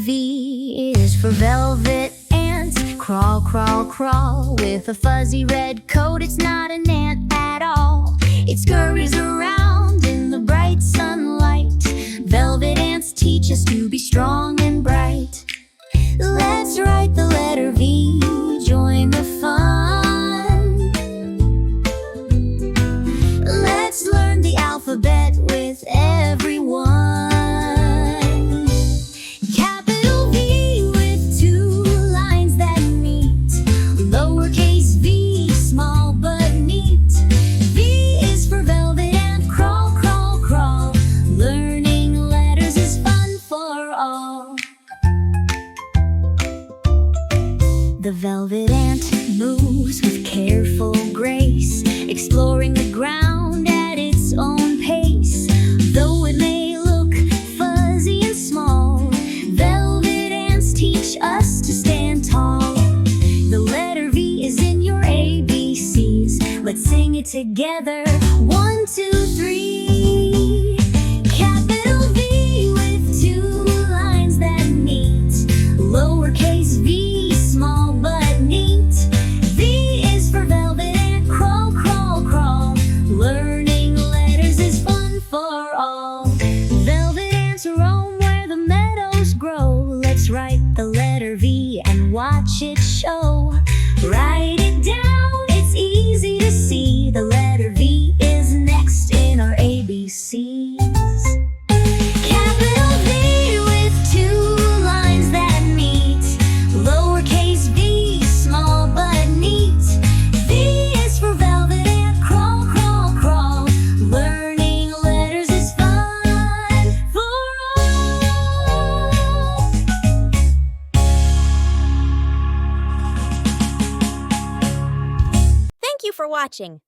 V is for velvet ants. Crawl, crawl, crawl. With a fuzzy red coat, it's not an ant at all. It scurries around in the bright sunlight. Velvet ants teach us to be strong and bright. Let's write the letter V, join the fun. Let's learn the alphabet with everyone. Capital V with two lines that meet. Lowercase v, small but neat. V is for velvet ant, crawl, crawl, crawl. Learning letters is fun for all. The velvet ant moves with careful grace, exploring the ground at its own pace. Though it may look fuzzy and small, velvet ants teach us to stand tall. The letter V is in your ABCs. Let's sing it together. 1, 2, 3. Capital V with two lines that meet. Lowercase v, small but neat. V is for velvet ant, crawl, crawl, crawl. Learning letters is fun for all. Velvet ants roam where the meadows grow. Let's write the letter V and watch it show. Write it down, it's easy to see. The letter V is next in our ABCs. Capital V with two lines that meet. Lowercase v, small but neat. V is for velvet ant, crawl, crawl, crawl. Learning letters is fun for all. Thank you for watching.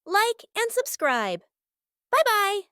Like and subscribe. Bye-bye.